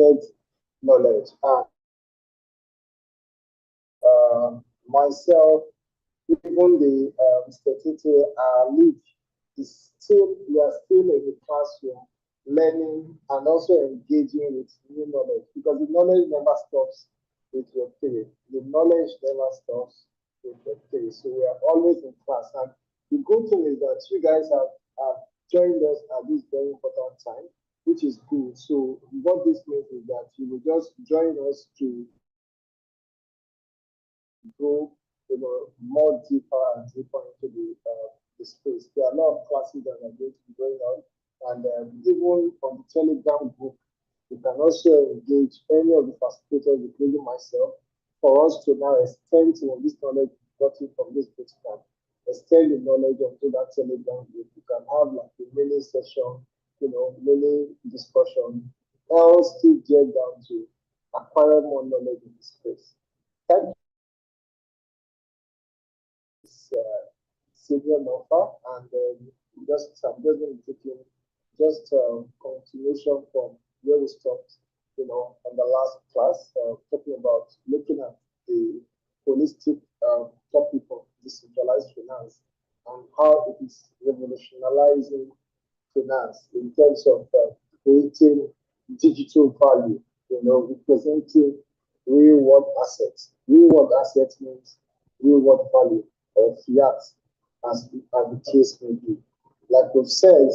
extended knowledge. And myself, even the Mr. Tite, our lead, we are still in the classroom learning and also engaging with new knowledge, because the knowledge never stops with your period. The knowledge never stops with your period. So we are always in class. And the good thing is that you guys have joined us at this very important time, which is good. So what this means is that you will just join us to go, more deeper and deeper into the space. There are a lot of classes that are going to be going on, and even on the Telegram group, you can also engage any of the facilitators, including myself, for us to now extend this knowledge gotten from this bootcamp, extend the knowledge onto that Telegram group. You can have like a mini session, mini discussion, else still get down to acquire more knowledge in this space. Thank you. Senior offer, and I'm just going to take in just continuation from where we stopped, in the last class, talking about looking at the holistic topic of decentralized finance and how it is revolutionizing finance in terms of creating digital value, representing real world assets. Real world assets means real world value or fiat, as the case may be. Like we've said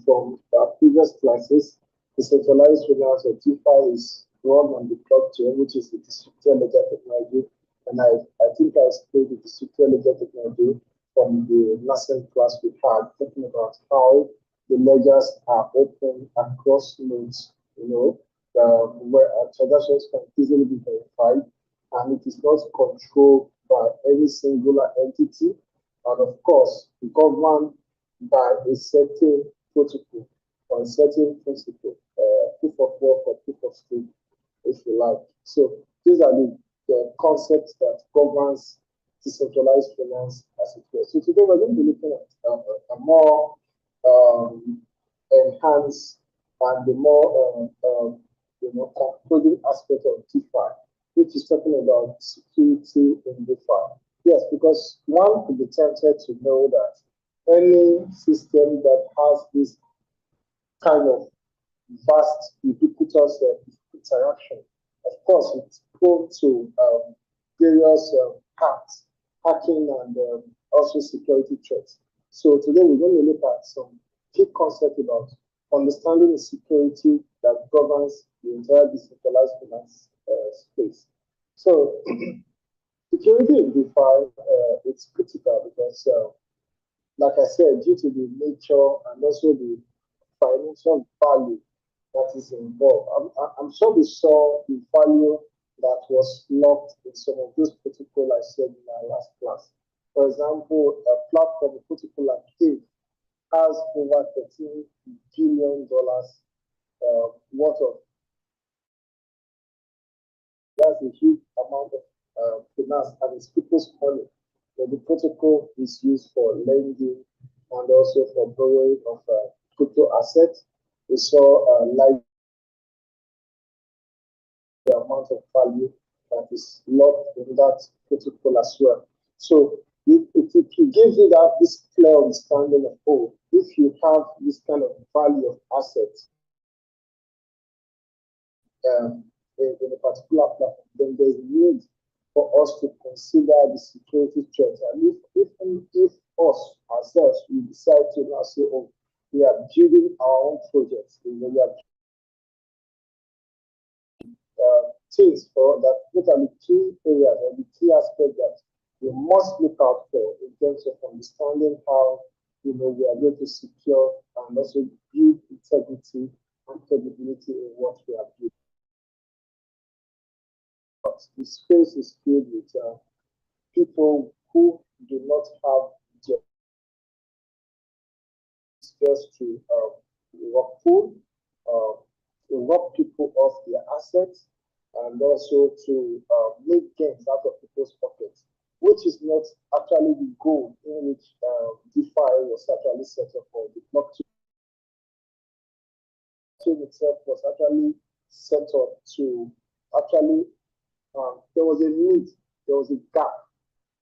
from our previous classes, decentralized finance or DeFi is run on the blockchain, which is the distributed ledger technology. And I think I explained the distributed ledger technology from the nascent class we had, talking about how the ledgers are open across nodes, where transactions can easily be verified, and it is not controlled by any singular entity, and of course, governed by a certain protocol or a certain principle, proof of work or proof of stake, if you like. So these are the concepts that governs decentralized finance as it was. So today we're going to be looking at a more enhanced and the more concluding aspect of DeFi, which is talking about security in DeFi. Yes, because one could be tempted to know that any system that has this kind of vast, ubiquitous interaction, of course, it's prone to various hacking, and also security threats. So today we're going to look at some key concepts about understanding the security that governs the entire decentralized finance space. So security in DeFi, it's critical because, like I said, due to the nature and also the financial value that is involved, I'm sure we saw the value that was locked in some of those protocols I said in our last class. For example, a platform, a protocol like Cave, has over $13 billion worth of. That's a huge amount of finance, and it's people's money. But the protocol is used for lending and also for borrowing of crypto assets. We saw the amount of value that is locked in that protocol as well. So it gives you this clear understanding of, if you have this kind of value of assets in a particular platform, then there's a need for us to consider the security threat. And if us ourselves we decide to now say, we are building our own projects, we are things for that. What are the key areas or the key aspects that we must look out for in terms of understanding how we are going to secure and also build integrity and credibility in what we are building. The space is filled with people who do not have jobs, just to rob people of their assets, and also to make gains out of people's pockets, which is not actually the goal in which DeFi was actually set up for. The blockchain itself was actually set up to actually, there was a need, there was a gap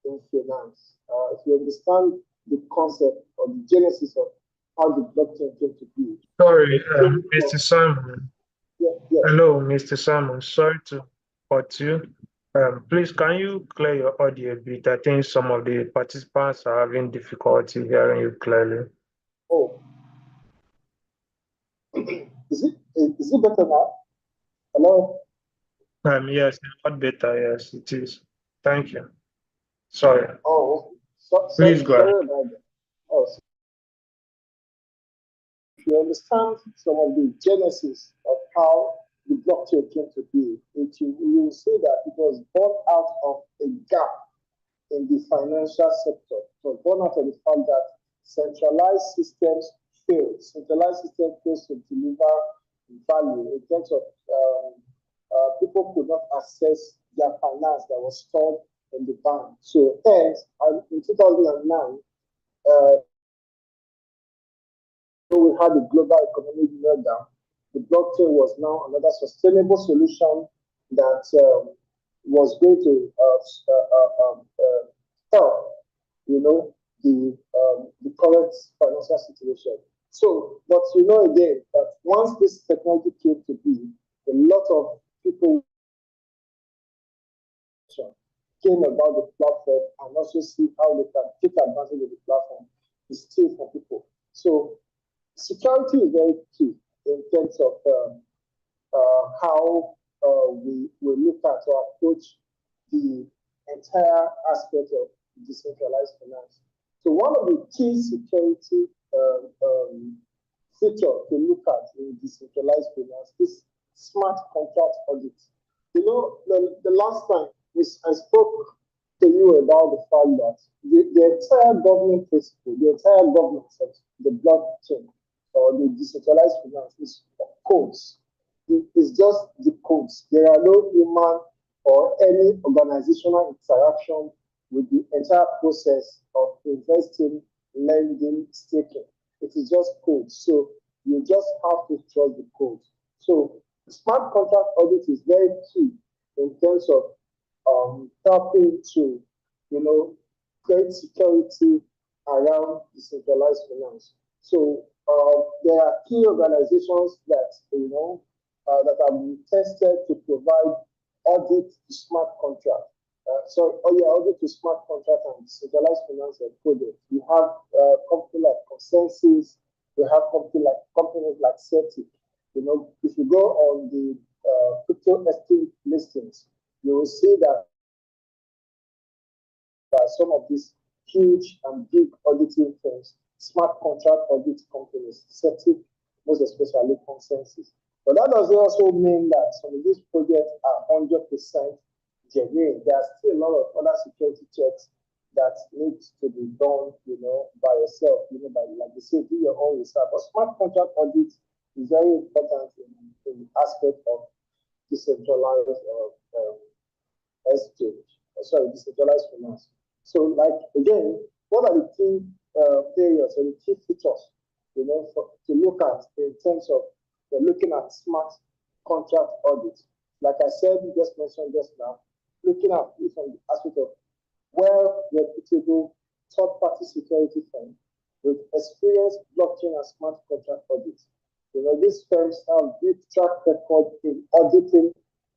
in finance. If you understand the concept or the genesis of how the blockchain came to be, Sorry, it came Mr. from, Simon. yeah, yes. Hello, Mr. Simon. Sorry to cut you. Please, can you clear your audio a bit? I think some of the participants are having difficulty hearing you clearly. Oh, is it better now? Hello? Yes, a lot better. Yes, it is. Thank you. Sorry. Oh, Please go ahead. sorry about that. Oh, so if you understand some of the genesis of how the blockchain came to be, you will see that it was born out of a gap in the financial sector. It was born out of the fact that centralized systems fail. Centralized systems fail to deliver value in terms of people could not access their finance that was stored in the bank. So hence, in 2009, we had a global economic meltdown. The blockchain was now another sustainable solution that was going to help, the current financial situation. So, but again that once this technology came to be, a lot of people came about the platform and also see how they can take advantage of the platform to steal from people. So security is very key in terms of how we look at or approach the entire aspect of decentralized finance. So one of the key security features to look at in decentralized finance is smart contract audit. The last time I spoke to you about the fact that the entire government principle, the entire governance of the blockchain or the decentralized finance is codes. It's just the codes. There are no human or any organizational interaction with the entire process of investing, lending, staking. It is just code. So you just have to trust the code. So smart contract audit is very key in terms of helping to, create security around decentralized finance. So there are key organizations that that have been tested to provide audit to smart contract. Audit to smart contract and decentralized finance project. We have companies like Consensus. We have companies like Certic. If you go on the crypto exchange listings, you will see that some of these huge and big auditing firms, smart contract audit companies, Certic, most especially Consensus. But that doesn't also mean that some of these projects are 100% genuine. There are still a lot of other security checks that need to be done, by yourself, like they say, do your own research. But smart contract audit is very important in the aspect of decentralized decentralized finance. So, again, what are the key areas or the key features, to look at in terms of looking at smart contract audit? Like I said, just mentioned just now, looking at it from the aspect of well-reputable third-party security firm with experienced blockchain and smart contract audit. These firms have big track record in auditing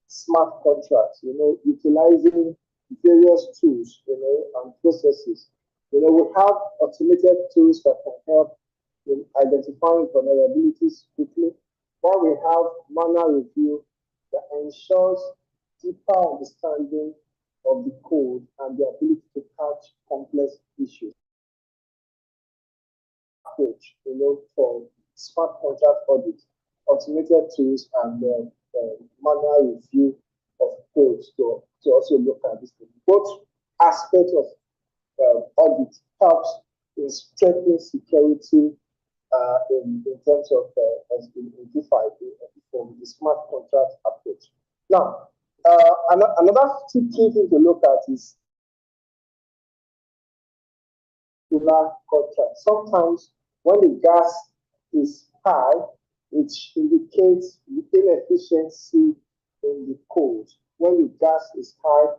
smart contracts, utilizing various tools, and processes. We have automated tools that can help in identifying vulnerabilities quickly, while we have manual review that ensures deeper understanding of the code and the ability to catch complex issues. Approach, for smart contract audit, automated tools and manual review of codes to also look at this thing. Both aspects of audit helps in strengthening security in terms of in DeFi from the smart contract approach. Now, another key thing to look at is contract. Sometimes when the gas is high, which indicates the inefficiency in the code. When the gas is high,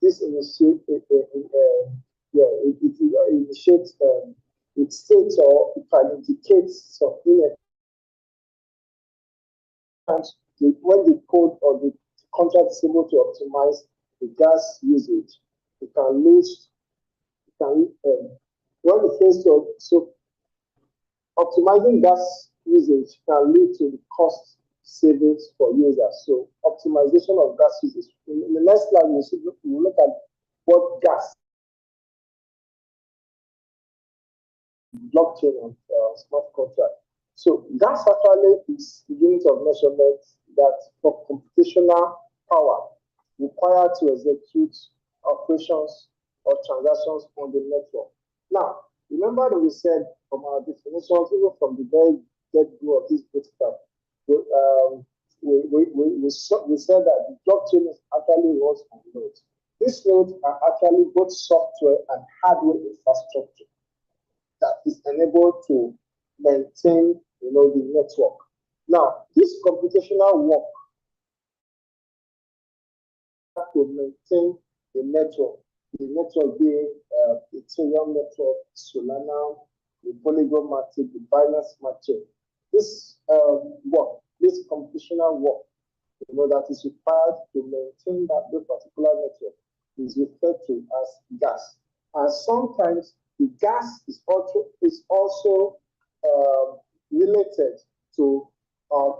this initiates, it initiates, it states or it can indicate some inefficiency. When the code or the contract is able to optimize the gas usage, it can lead, when the phase of, so optimizing gas usage can lead to the cost savings for users. So optimization of gas usage. In the next slide, we'll look at what gas blockchain and smart contract. So gas actually is the unit of measurement that for computational power required to execute operations or transactions on the network. Now, remember that we said from our definitions, even from the very get-go of this bootcamp, we said that the blockchain is actually runs on nodes. These nodes are actually both software and hardware infrastructure that is enabled to maintain, the network. Now, this computational work to maintain the network being Ethereum network, Solana, the Polygon market, the Binance market. This this computational work, that is required to maintain that particular network is referred to as gas. And sometimes the gas is also related to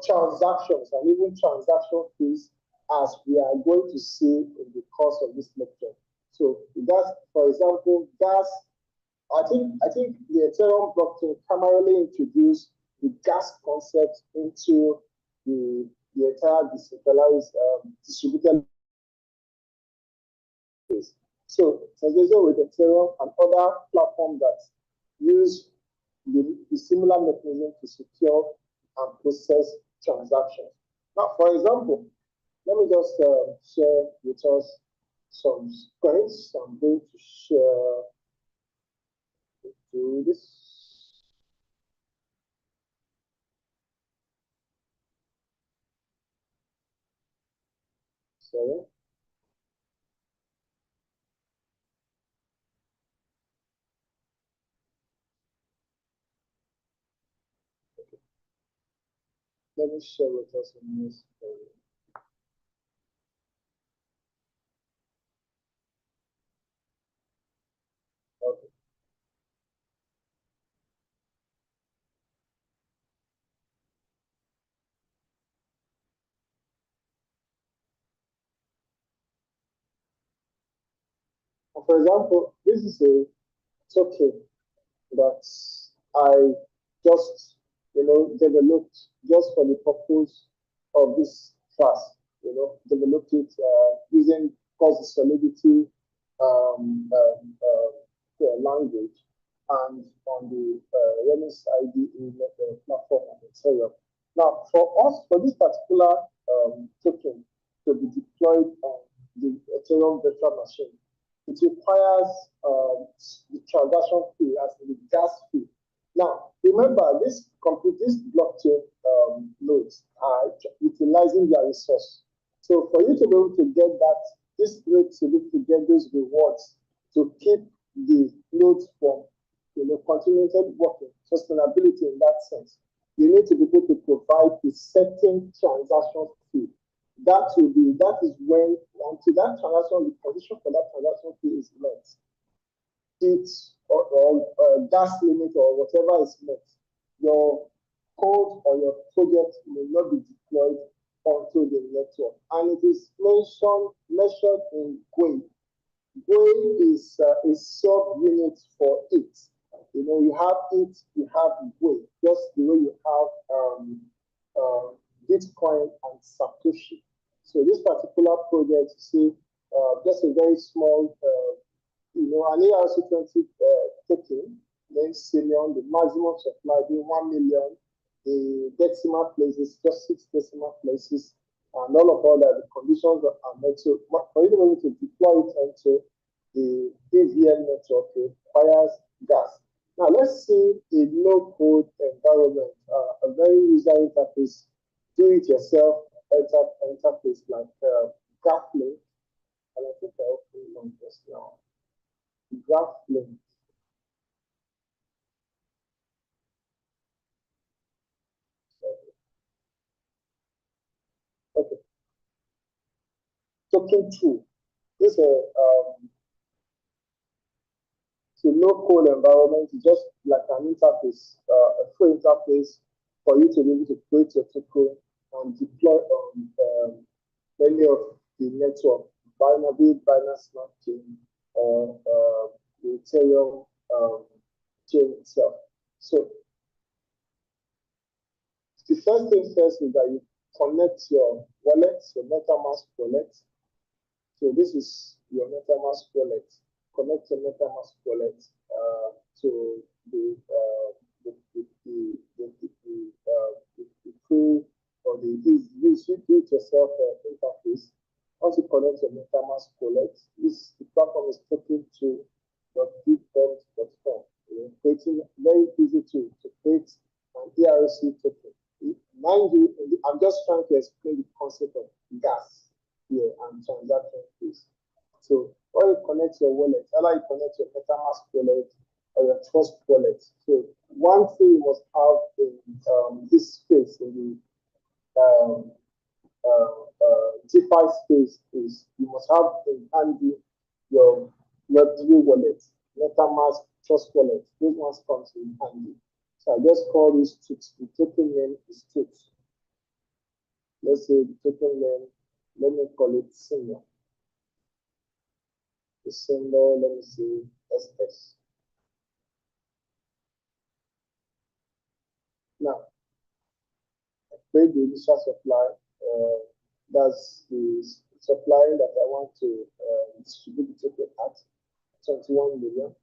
transactions and even transaction fees, as we are going to see in the course of this lecture. So gas, for example, I think the Ethereum blockchain primarily introduced the gas concept into the entire decentralized distributed space. So associated with Ethereum and other platforms that use the similar mechanism to secure and process transactions. Now, for example, let me just share with us some screens. I'm going to share do this. Sorry. Okay. Let me share with us in this screen. Okay. For example, this is a token that I just, developed just for the purpose of this class. Developed it using cause solidity language and on the Redis IDE platform on Ethereum. Now, for this particular token to be deployed on the Ethereum virtual machine, it requires the transaction fee as the gas fee. Now, remember, this blockchain nodes are utilizing their resource. So for you to be able to get this node to be able to get those rewards to keep the nodes from continuing working, sustainability in that sense, you need to be able to provide a certain transaction fee. That is when, until that transaction, the condition for that transaction fee is met, or gas limit or whatever is met, your code or your project may not be deployed onto the network. And it is measured in GUI. GUI is a sub-unit for it. You have it, you have GUI, just the way you have Bitcoin and Satoshi. So this particular project, see, just a very small, an ERC20 token, then Cilion, the maximum supply being 1 million, the decimal places, just 6 decimal places, and all that, the conditions are met. So for you to be able to deploy it onto the AVM network, it requires gas. Now let's see a no-code environment, a very user interface, do-it-yourself interface like GraphLink. And I think I opened one just now. GraphLink. Okay. Token 2. This is a no-code environment. It's just like an interface, a free interface for you to be able to create your token and deploy on many of the network, Binance Smart Chain, or the Ethereum chain itself. So the first thing first is that you connect your wallet, your MetaMask wallet. So this is your MetaMask wallet. Connect your MetaMask wallet to the free or the do-it-yourself interface. Once you connect your MetaMask wallet, the platform is taken to bootcamp.com. Creating very easy to create an ERC token. Mind you, I'm just trying to explain the concept of gas here and transaction fees. So when you connect your wallet, either you connect your MetaMask wallet or your Trust wallet. So one thing you must have in this space, in the DeFi space, is you must have in handy your Web3 wallet, MetaMask, Trust wallet. Those ones come in handy. So I just call this Toots. The token name is Toots. Let's say the token name, let me call it Senior. The symbol, let me see, SS. Now, I create the initial supply. That's the supply that I want to distribute the token at, 21 million.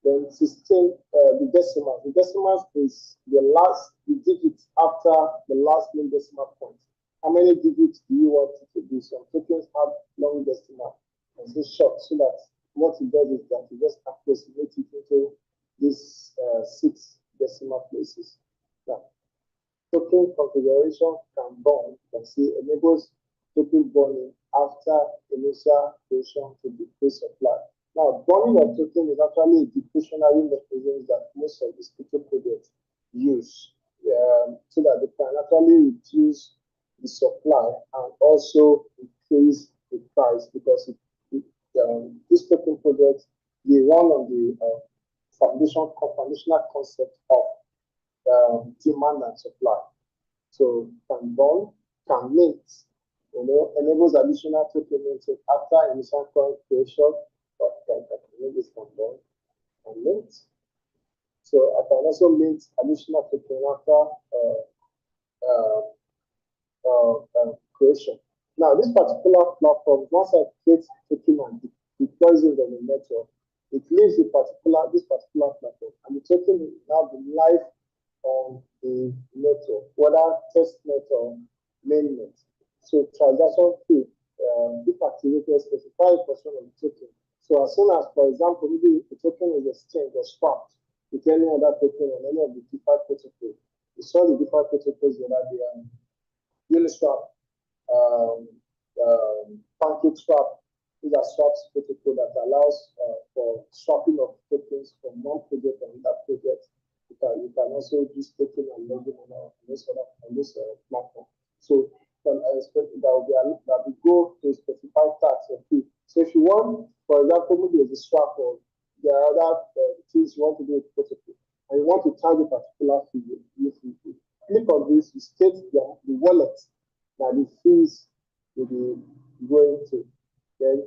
Then 16, the decimals. The decimals is the last digit after the last main decimal point. How many digits do you want it to be? Some tokens have long decimal and so short, so that what it does is that it just approximates it into these 6 decimal places. Now, token configuration can burn, you can see enables token burning after initial creation to the free supply. Now, burning of token is actually a deflationary mechanism that most of these crypto projects use, so that they can actually reduce the supply and also increase the price, because these token projects, they run on the foundational concept of demand and supply. So can burn, can mint, enables additional token minting after initial coin creation. This can burn and mint. So I can also mint additional token after creation. Now, this particular platform, once I create token and deploys it on the network, it leaves this particular platform, and the token will now be live on the network, whether testnet or mainnet. So transaction fee, if activated, specify a portion of the token. So as soon as, for example, maybe the token is exchanged or swapped with any other token on any of the DeFi protocols. We saw the DeFi protocols the other day, Uniswap, PancakeSwap. These are swaps protocol that allows for swapping of tokens from one project and another project. You can also use token and login on this platform. So I expect that will go to a specified tax or fee. So if you want, for example, maybe there's a swap or there are other things you want to do with protocol, and you want to charge a particular fee, you click on this, you state the wallet that the fees will be going to. Then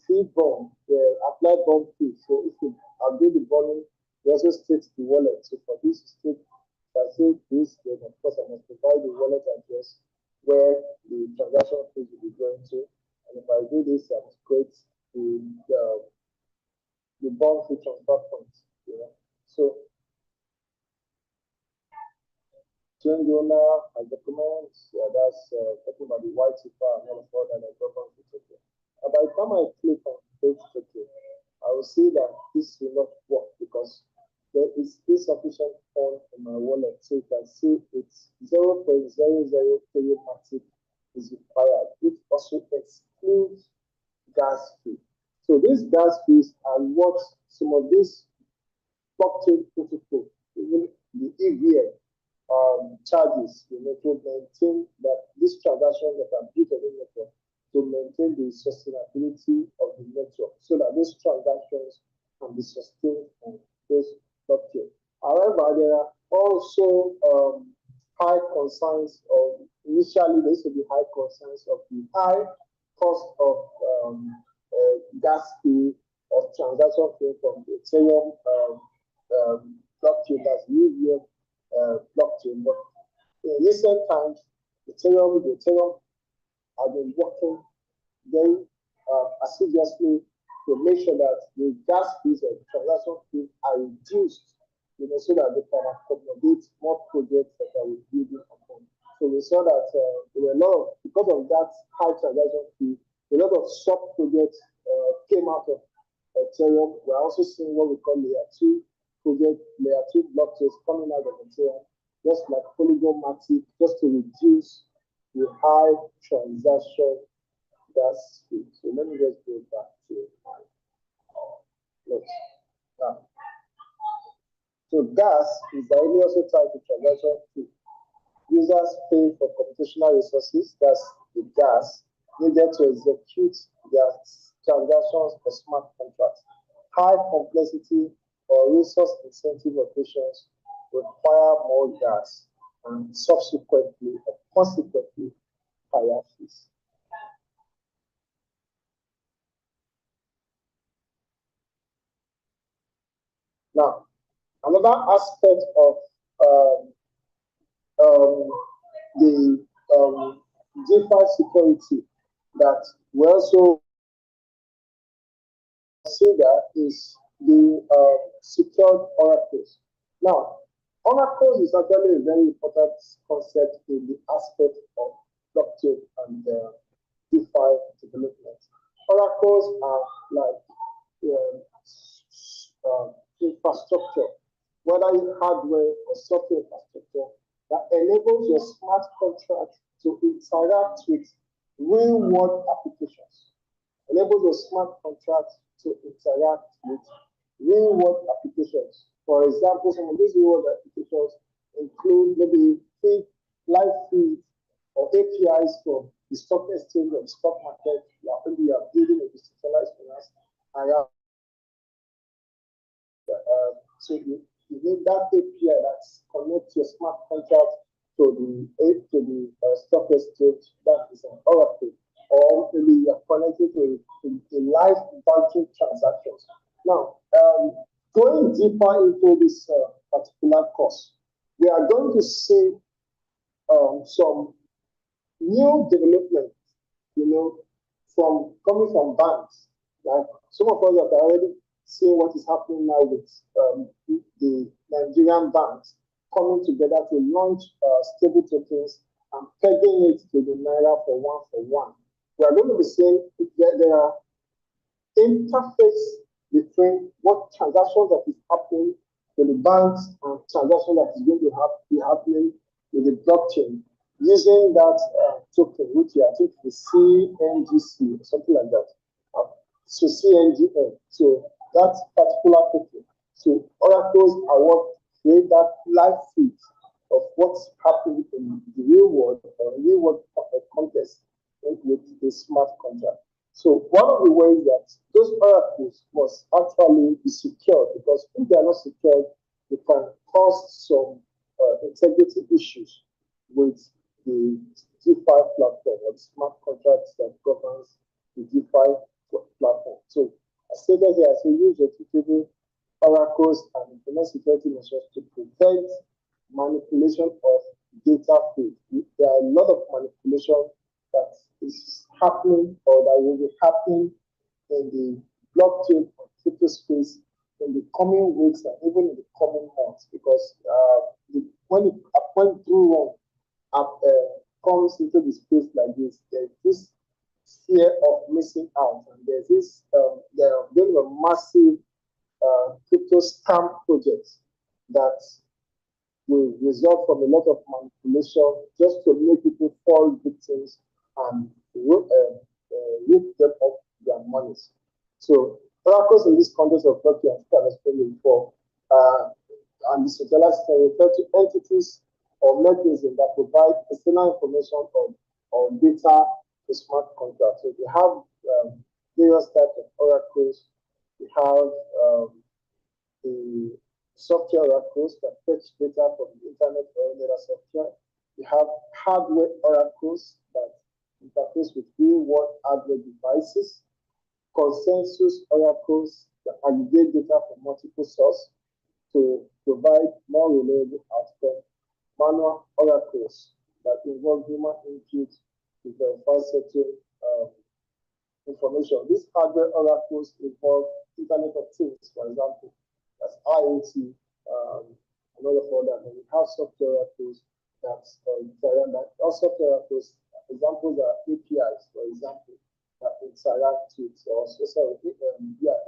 fee bond, the apply bond fee. So if you update the volume, you also state the wallet. So for this state, if I say this, then of course I must provide the wallet address where the transaction fees will be going to. And if I do this, I must create the bond fee transfer point. So change owner and documents, that's talking about the white paper and all of that I got on the token. And by the time I click on page token, I will see that this will not work because there is insufficient funds in my wallet. So you can see it's 0.00 matic is required, which also excludes gas fee. So these gas fees are what some of these blockchain protocol, even the EVM charges, to maintain that these transactions that are built on the network, to maintain the sustainability of the network, so that those transactions can be sustained on this blockchain. However, there are also high concerns of, initially there used to be high concerns of the high cost of gas fee of transaction fee from the Ethereum blockchain, that's EVM blockchain. But in recent times, the Ethereum have been working very assiduously to make sure that the gas fees and transaction fees are reduced, so that they can accommodate more projects that are building upon. So we saw that there were a lot of, because of that high transaction fee, a lot of sub projects came out of Ethereum. We're also seeing what we call layer 2 project, layer 2 blockchains coming out of Ethereum, just like Polygon Matic, just to reduce the high transaction gas fee. So let me just go back to my notes. Now, so gas is directly also tied to transaction fee. Users pay for computational resources, that's the gas, needed to execute their transactions for smart contracts. High complexity or resource incentive operations require more gas and subsequently or consequently higher fees. Now, another aspect of the DeFi security that we also consider is the secured oracles. Now, oracles is actually a very important concept in the aspect of blockchain and DeFi development. Oracles are like infrastructure, whether it's hardware or software infrastructure, that enables your smart contract to interact with real-world applications. Enables your smart contract to interact with real-world applications. For example, some of these real-world applications include maybe live feeds or APIs from the stock exchange or the stock market. Maybe you are building a decentralized finance around. So you need that API that connects your smart contract to the stock exchange. That is an oracle. Or maybe you are connected to live banking transactions. Now, going deeper into this particular course, we are going to see some new development, from coming from banks. Like some of us have already seen what is happening now with the Nigerian banks coming together to launch stable tokens and pegging it to the naira for one. We are going to be saying there are interface between what transactions that is happening to the banks and transactions that is going to be happening with the blockchain using that token, which I think is CNGC or something like that. So CNGN. So that particular token. So oracles are what create that live feed of what's happening in the real world or real world context with the smart contract. So one of the ways that those oracles must actually be secured, because if they are not secured, they can cause some integrity issues with the DeFi platform or the smart contracts that governs the DeFi platform. So I stated here, I say use reputable oracles and implement security measures to prevent manipulation of data feed. There are a lot of manipulation that is happening or that will be happening in the blockchain and crypto space in the coming weeks and even in the coming months, because when True Run comes into the space like this, there's this fear of missing out, and there's this there are going to be massive crypto scam projects that will result from a lot of manipulation just to make people fall victims and rip them of their monies. So, oracles in this context of blockchain, I explained before, and decentralized system refer to entities or mechanisms that provide external information or data to smart contracts. So we have various types of oracles. We have the software oracles that fetch data from the internet or any other software. We have hardware oracles that interface with real-world hardware devices. Consensus oracles that aggregate data from multiple sources to provide more reliable outcome. Manual oracles that involve human input to verify certain information. These hardware oracles involve Internet of Things, for example, that's IoT, another for that. And we have software oracles that's all software oracles. Examples are APIs, for example, that interact with,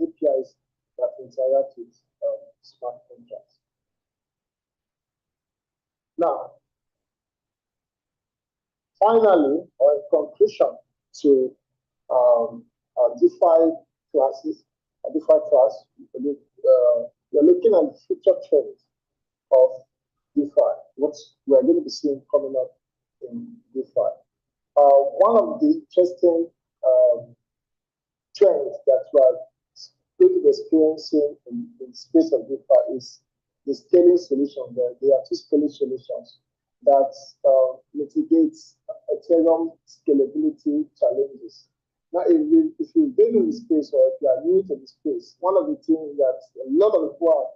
APIs that interact with smart contracts. Now, finally, or in conclusion to DeFi classes, a DeFi class, we're looking at the future trends of DeFi, what we're going to be seeing coming up in DeFi. One of the interesting trends that we're going to be experiencing in the space of DeFi is the scaling solution. There are two scaling solutions that mitigates Ethereum scalability challenges. Now, if you've been in the space or if you are new to the space, one of the things that a lot of people are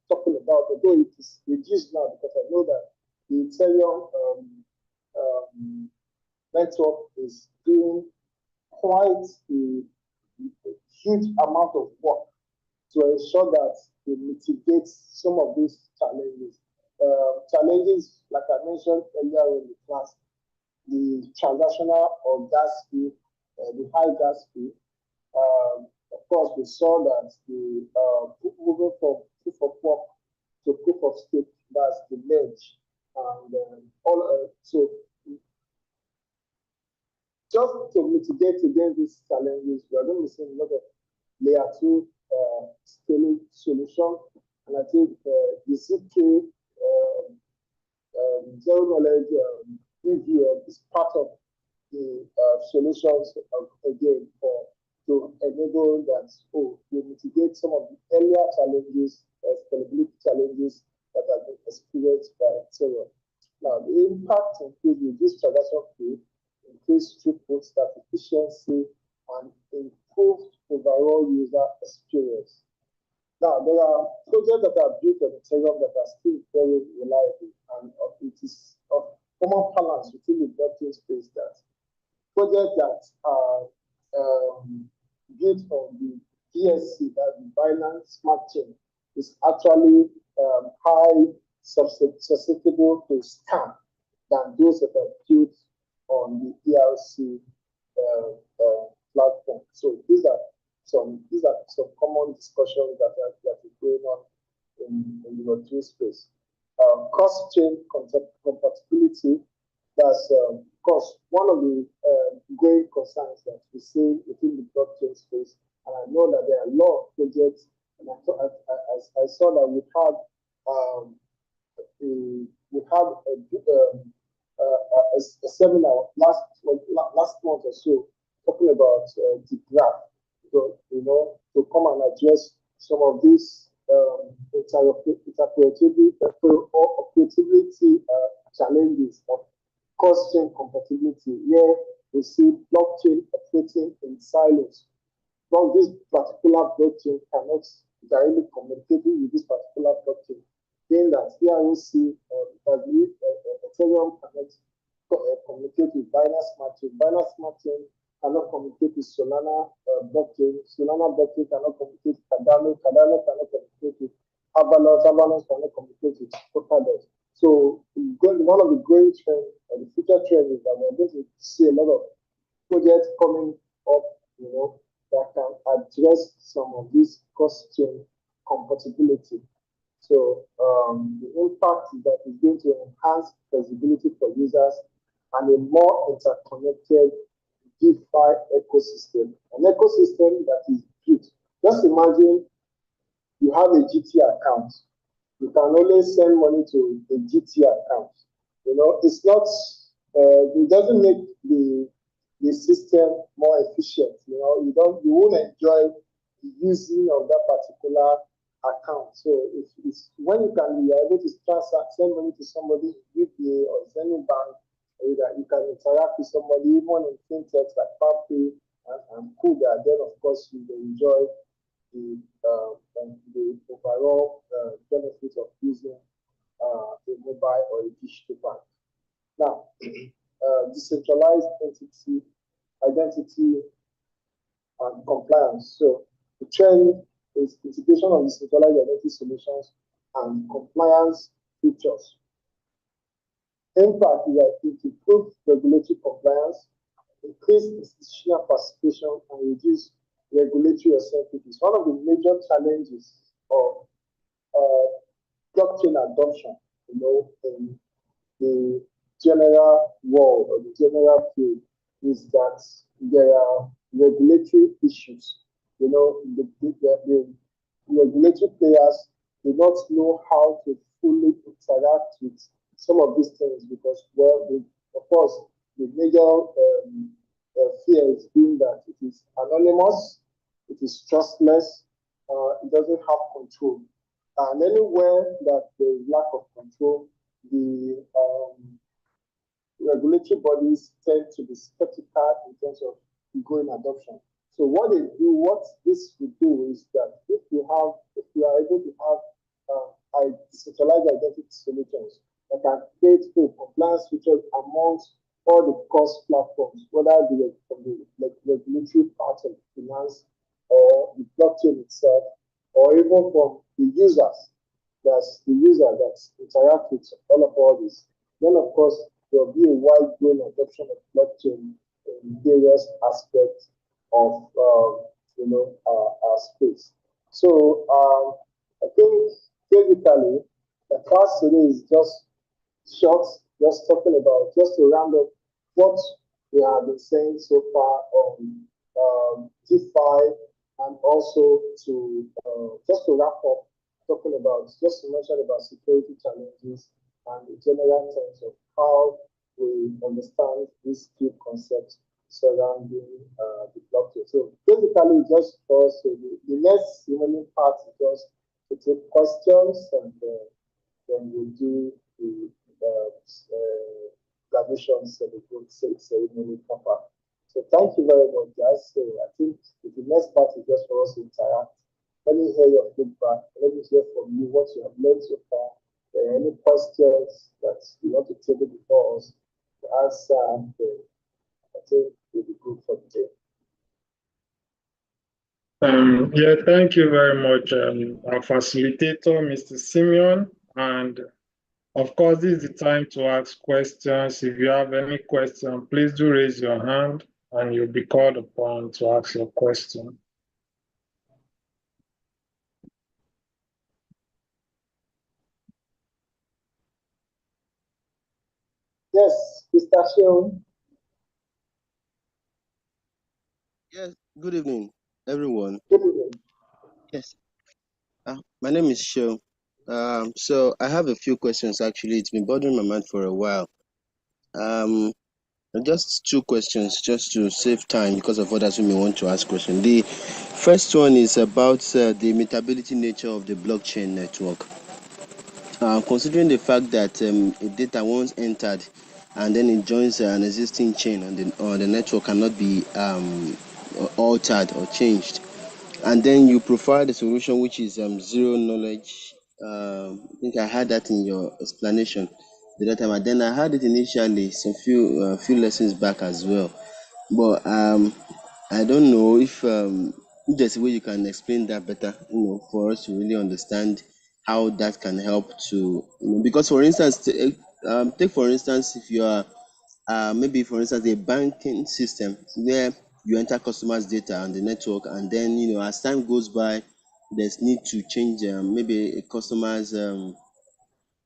talking about, although it is reduced now because I know that the Ethereum network is doing quite a huge amount of work to ensure that they mitigate some of these challenges. Challenges, like I mentioned earlier in the class, the transactional or gas fee, the high gas fee. Of course, we saw that the moving from proof of work to proof of stake, that's the merge, and so just to mitigate against these challenges, we are going to be seeing a lot of layer 2 scaling solution, and I think the ZK zero knowledge EVM is part of the solutions again to enable that to mitigate some of the earlier challenges, scalability challenges that have been experienced by Ethereum. Now, the impact includes reduced transaction fee, increased throughput, staff efficiency, and improved overall user experience. Now, there are projects that are built on Ethereum that are still very reliable, and it is of common balance within the blockchain space that projects that are built on the BSC, that the Binance Smart Chain, is actually high susceptible to scam than those that are built on the ERC platform. So these are some common discussions that are going on in the blockchain space. Cross-chain compatibility, that's of course one of the growing concerns that we see within the blockchain space. And I know that there are a lot of projects, and I saw that we had a seminar last month or so talking about the graph, to come and address some of these interoperability challenges of cross-chain compatibility, where we see blockchain operating in silos. Now, this particular blockchain cannot directly communicate with this particular blockchain, saying that ERC Ethereum cannot communicate with Binance Smart Chain. Binance Smart Chain cannot communicate with Solana blockchain. Solana blockchain cannot communicate with Cardano. Cardano cannot communicate with Avalanche. Avalanche cannot communicate with Polkadot. So one of the growing trends, or the future trend, is that we're going to see a lot of projects coming up, that can address some of this cross-chain compatibility. So the impact is that it's going to enhance flexibility for users and a more interconnected DeFi ecosystem. An ecosystem that is built. Just imagine you have a GT account. You can only send money to a GT account. It's not. It doesn't make the system more efficient. You won't enjoy the using of that particular account. So it's when you can be able to send money to somebody in UPA or any bank, that you can interact with somebody even in fintechs like PayPay and Kuda, then of course you will enjoy the overall benefit of using a mobile or a digital bank. Now, decentralized identity and compliance. So the trend is integration of decentralized identity solutions and compliance features. Impact is that it improves regulatory compliance, increase institutional participation, and reduce regulatory uncertainty. One of the major challenges of blockchain adoption, in the general world or the general field is that there are regulatory issues. The regulatory players do not know how to fully interact with some of these things because, well, of course, the major fear is being that it is anonymous, it is trustless, it doesn't have control. And anywhere that there is lack of control, the regulatory bodies tend to be skeptical in terms of growing adoption. So what this will do is that if you are able to have decentralized identity solutions that can create compliance features amongst all the cost platforms, whether from the regulatory part of finance or the blockchain itself, or even from the users, that's the user that interact with all this, then of course there will be a wide growing adoption of blockchain in various aspects of our space. So I think basically the class today is just short, just talking about just to round up what we have been saying so far on DeFi and also to just to wrap up talking about just to mention about security challenges and the general terms of how we understand these key concepts surrounding the blockchain. So basically, just for us, the next remaining part is just to take questions and then we'll do the graduation ceremony proper. So thank you very much, guys. So I think the next part is just for us to interact. Let me hear your feedback. Let me hear from you what you have learned so far. Any questions that you want to table before us to answer, and I think will be good for the day. Yeah, thank you very much, our facilitator, Mr. Simeon. And of course, this is the time to ask questions. If you have any question, please do raise your hand and you'll be called upon to ask your question. Yes, Mr. Sheon. Yes, good evening, everyone. Good evening. Yes, my name is Sho. So I have a few questions actually. It's been bothering my mind for a while. Just two questions, just to save time because of others who may want to ask questions. The first one is about the immutability nature of the blockchain network. Considering the fact that data once entered and then it joins an existing chain on the network cannot be altered or changed, and then you provide a solution which is zero knowledge. I think I had that in your explanation the other time, and then I had it initially some few lessons back as well. But I don't know if there's a way you can explain that better, for us to really understand how that can help to, because for instance, take for instance if you are maybe for instance a banking system where you enter customers' data on the network, and then as time goes by, there's need to change maybe a customer's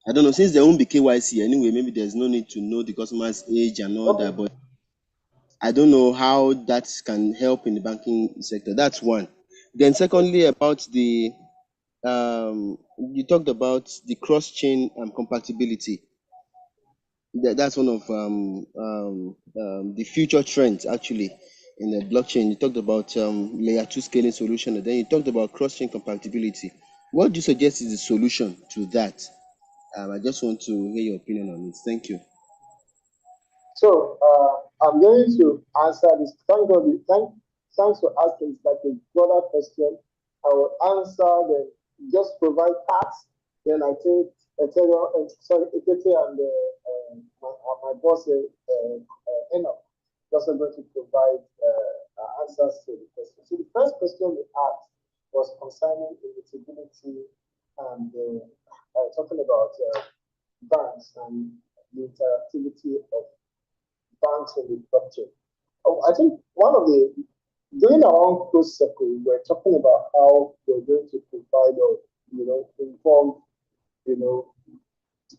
I don't know, since there won't be KYC anyway, maybe there's no need to know the customer's age and all that, but I don't know how that can help in the banking sector. That's one. Then secondly, about the you talked about the cross-chain compatibility. That's one of the future trends actually in the blockchain. You talked about layer two scaling solution, and then you talked about cross-chain compatibility. What do you suggest is the solution to that? I just want to hear your opinion on it. Thank you. So I'm going to answer this. Thanks for asking. It's like a broader question. I will answer then just provide facts. Then I think Ethereum, Ethereum and my boss Enoch also going to provide answers to the question. So the first question we asked was concerning immutability and talking about banks and the interactivity of banks in the blockchain. Oh, I think one of the during our own close circle, we're talking about how we're going to provide or involve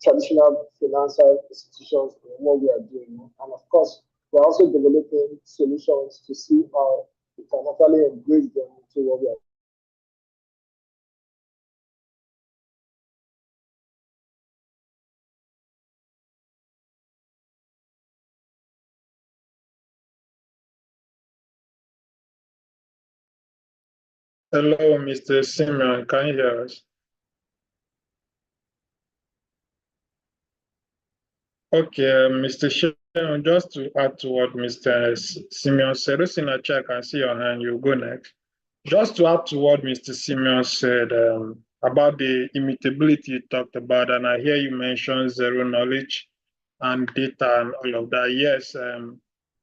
traditional financial institutions in what we are doing, and of course, we're also developing solutions to see how we can actually embrace them into what we are. Hello, Mr. Simeon. Can you hear us? Okay, Mr. Simeon, just to add to what Mr. Simeon said, Rosina, check and see your hand. You go next. Just to add to what Mr. Simeon said about the immutability you talked about, and I hear you mention zero knowledge and data and all of that. Yes,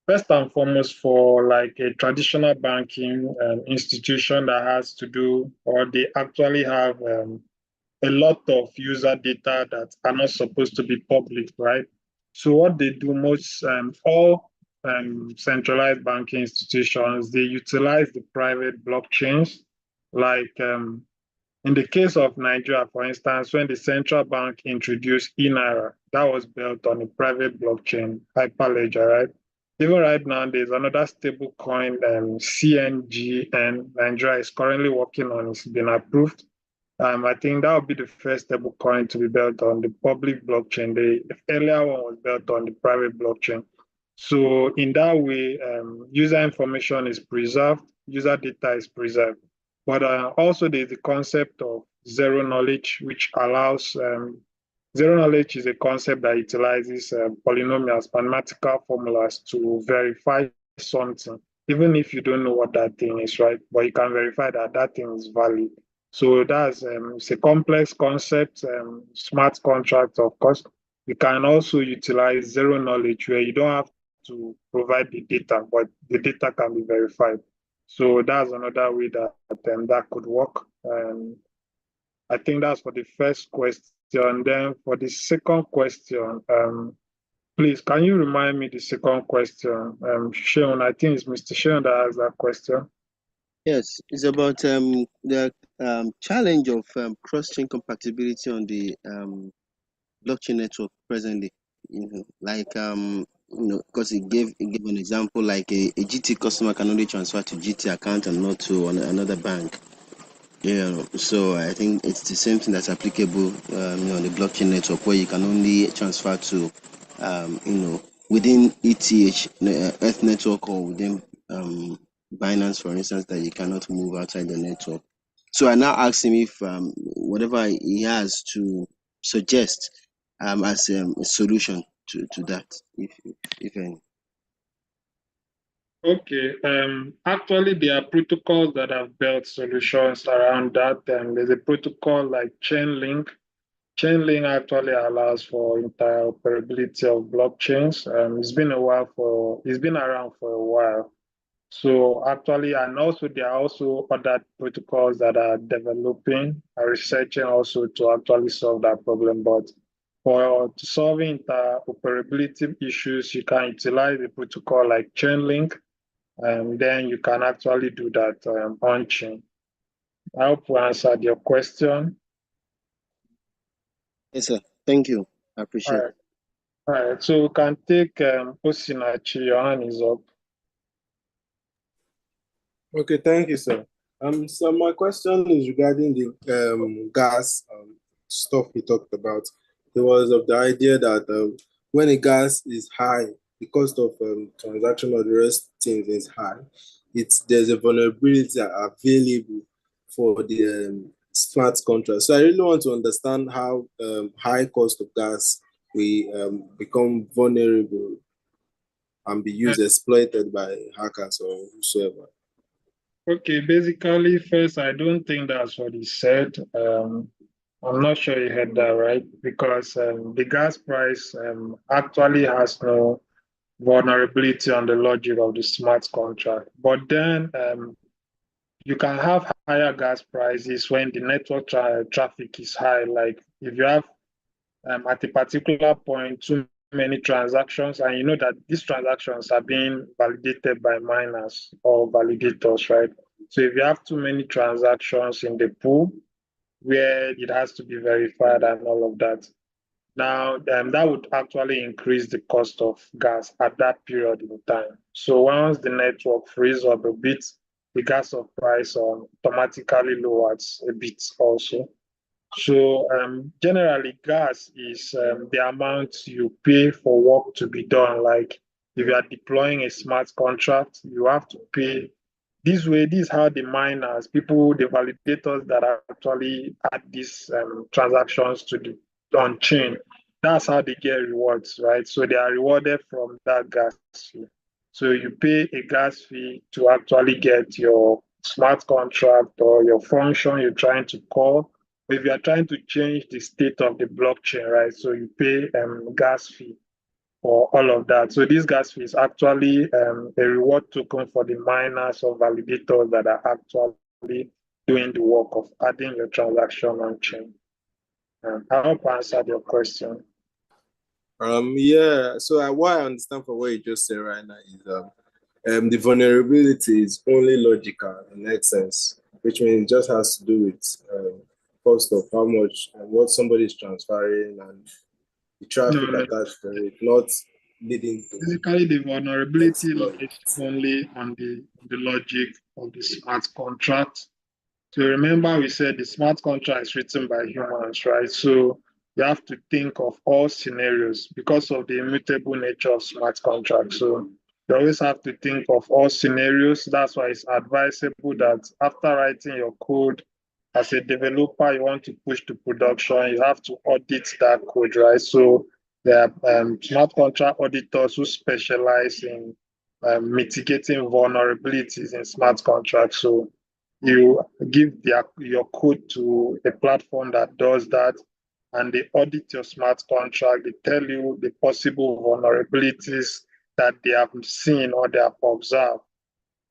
first and foremost, for like a traditional banking institution that has to do, or they actually have a lot of user data that are not supposed to be public, right? So what they do most, all centralized banking institutions, they utilize the private blockchains. Like in the case of Nigeria, for instance, when the central bank introduced eNaira, that was built on a private blockchain, Hyperledger, right? Even right now, there's another stable coin, CNGN, Nigeria is currently working on. It's been approved. I think that would be the first stable coin to be built on the public blockchain. The earlier one was built on the private blockchain. So in that way, user information is preserved, user data is preserved. But also there's the concept of zero knowledge, which allows, zero knowledge is a concept that utilizes polynomials, mathematical formulas to verify something, even if you don't know what that thing is, right? But you can verify that that thing is valid. So that's it's a complex concept, smart contract, of course. You can also utilize zero knowledge where you don't have to provide the data, but the data can be verified. So that's another way that that could work. I think that's for the first question. Then for the second question, please, can you remind me the second question? Sean, I think it's Mr. Sean that has that question. Yes, it's about the challenge of cross-chain compatibility on the blockchain network presently. Like because it gave an example like a GT customer can only transfer to GT account and not to another bank. Yeah, so I think it's the same thing that's applicable, on the blockchain network where you can only transfer to, within ETH, Earth network, or within Binance, for instance, that you cannot move outside the network. So I now ask him if whatever he has to suggest as a solution to that, if any. Okay. Actually, there are protocols that have built solutions around that. There's a protocol like Chainlink. Chainlink actually allows for interoperability of blockchains. It's been around for a while. So actually, and also there are also other protocols that are developing, are researching also to actually solve that problem. But for solving interoperability issues, you can utilize a protocol like Chainlink, and then you can actually do that on-chain. I hope we answered your question. Yes, sir. Thank you. I All appreciate it. right. All right. So we can take Osinachi. Your hand is up. Okay, thank you, sir. So my question is regarding the gas stuff we talked about. There was of the idea that when a gas is high, the cost of transaction or the rest things is high. There's a vulnerability available for the smart contract. So I really want to understand how high cost of gas will become vulnerable and be used, exploited by hackers or whosoever. Okay, basically, first, I don't think that's what he said. I'm not sure you heard that right, because the gas price actually has no vulnerability on the logic of the smart contract. But then you can have higher gas prices when the network traffic is high. Like if you have at a particular point too many transactions, and you know that these transactions are being validated by miners or validators, right? So if you have too many transactions in the pool where it has to be verified and all of that, now that would actually increase the cost of gas at that period in time. So once the network frees up a bit, the gas of price automatically lowers a bit also. So generally, gas is the amount you pay for work to be done. Like if you are deploying a smart contract, you have to pay this way. This is how the miners, people, the validators that actually add these transactions to the on chain, that's how they get rewards, right? So they are rewarded from that gas fee. So you pay a gas fee to actually get your smart contract or your function you're trying to call. If you are trying to change the state of the blockchain, right? So you pay gas fee for all of that. So this gas fee is actually a reward token for the miners or validators that are actually doing the work of adding your transaction on chain. I hope I answered your question. Yeah. So what I understand from what you just said right now is the vulnerability is only logical in that sense, which means it just has to do with cost of how much and what somebody is transferring and the traffic No, attached to it, not leading to basically the vulnerability exploit. lies only on the logic of the smart contract. So remember we said the smart contract is written by humans, right? So you have to think of all scenarios because of the immutable nature of smart contracts. So you always have to think of all scenarios. That's why it's advisable that after writing your code, as a developer, you want to push to production, you have to audit that code, right? So there are smart contract auditors who specialize in mitigating vulnerabilities in smart contracts. So you give your code to a platform that does that, and they audit your smart contract. They tell you the possible vulnerabilities that they have seen or they have observed.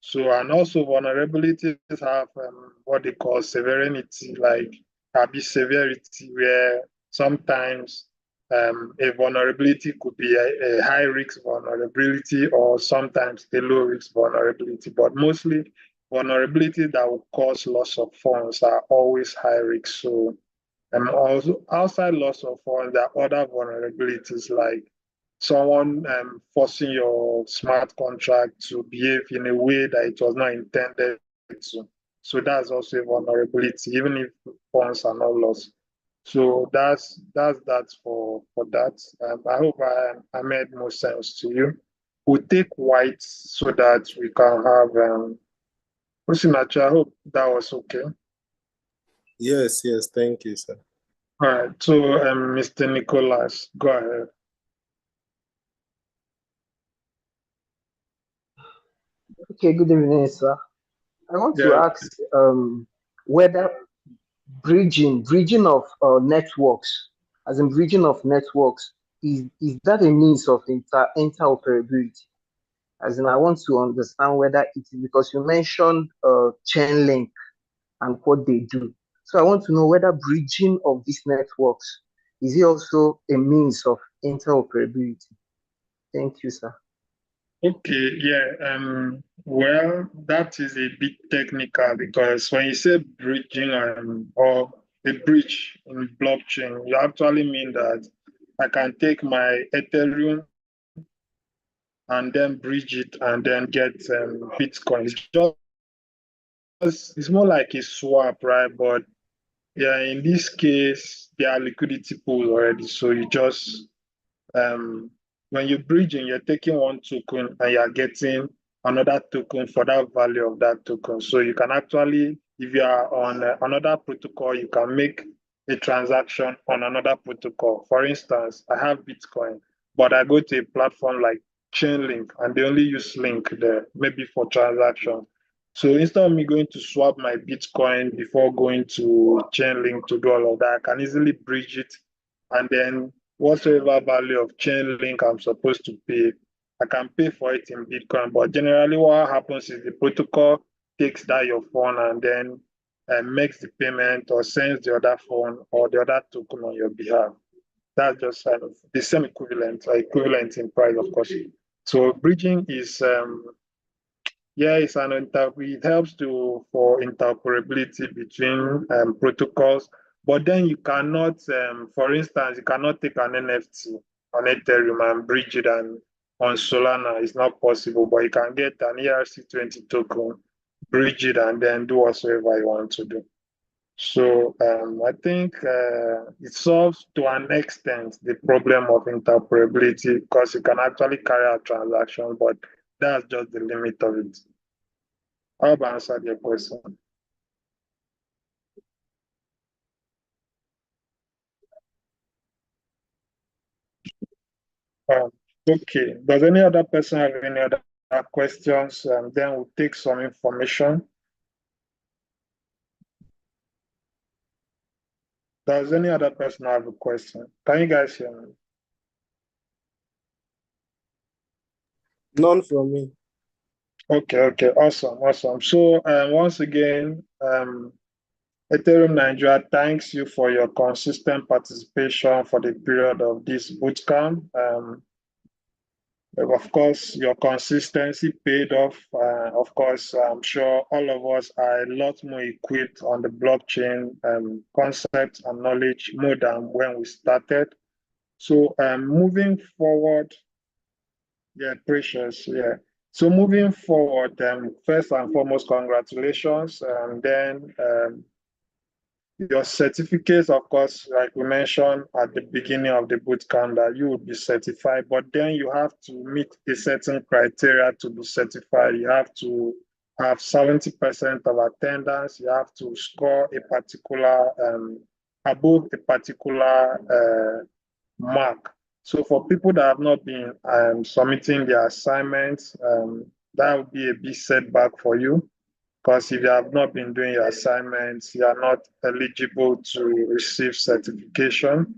So, and also vulnerabilities have what they call severity, like abuse severity, where sometimes a vulnerability could be a high risk vulnerability or sometimes a low risk vulnerability, but mostly vulnerabilities that will cause loss of funds are always high risk. So, also outside loss of funds, there are other vulnerabilities like someone forcing your smart contract to behave in a way that it was not intended to. So that's also a vulnerability, even if funds are not lost. So that for that. I hope I made more sense to you. We'll take white so that we can have Osinachi, I hope that was okay. Yes, thank you, sir. All right, so Mr. Nicholas, go ahead. Okay, good evening, sir. I want to Yeah. ask whether bridging of networks, as in bridging of networks, is that a means of interoperability? As in, I want to understand whether it is because you mentioned chain link and what they do. So I want to know whether bridging of these networks is it also a means of interoperability? Thank you, sir. Okay, yeah. Well, that is a bit technical because when you say bridging or a bridge in blockchain, you actually mean that I can take my Ethereum and then bridge it and then get Bitcoin. It's more like a swap, right? But yeah, in this case, there are liquidity pools already. So you just um, when you're bridging, you're taking one token and you're getting another token for that value of that token. So you can actually, if you are on another protocol, you can make a transaction on another protocol. For instance, I have Bitcoin, but I go to a platform like Chainlink and they only use Link there, maybe for transaction. So instead of me going to swap my Bitcoin before going to Chainlink to do all of that, I can easily bridge it and then whatsoever value of chain link I'm supposed to pay, I can pay for it in Bitcoin. But generally, what happens is the protocol takes that your phone and then makes the payment or sends the other phone or the other token on your behalf. That's just kind of the same equivalent in price, of course. So bridging is yeah, it helps to for interoperability between protocols, but then you cannot, for instance, you cannot take an NFT on Ethereum and bridge it and on Solana. It's not possible, but you can get an ERC20 token, bridge it, and then do whatsoever you want to do. So I think it solves to an extent the problem of interoperability because you can actually carry out transactions, but that's just the limit of it. I hope I answered your question. Um, okay. Does any other person have any other questions? Then we'll take some information. Does any other person have a question? Can you guys hear me? None from me. Okay, awesome. So once again, Ethereum Nigeria thanks you for your consistent participation for the period of this bootcamp. Of course, your consistency paid off. Of course, I'm sure all of us are a lot more equipped on the blockchain concepts and knowledge more than when we started. So moving forward, yeah, precious, yeah. So moving forward, first and foremost, congratulations, and then your certificates, of course, like we mentioned at the beginning of the bootcamp, that you would be certified, but then you have to meet a certain criteria to be certified. You have to have 70% of attendance. You have to score a particular, above a particular mark. So for people that have not been submitting their assignments, that would be a big setback for you. Because if you have not been doing your assignments, you are not eligible to receive certification.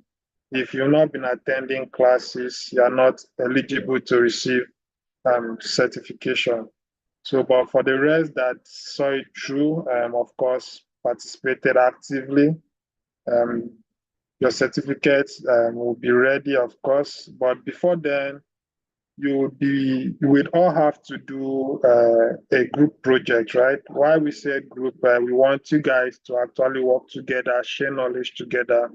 If you've not been attending classes, you are not eligible to receive certification. So, but for the rest that saw it through, of course, participated actively, um, your certificates will be ready, of course. But before then, you would all have to do a group project, right? Why we say group, we want you guys to actually work together, share knowledge together,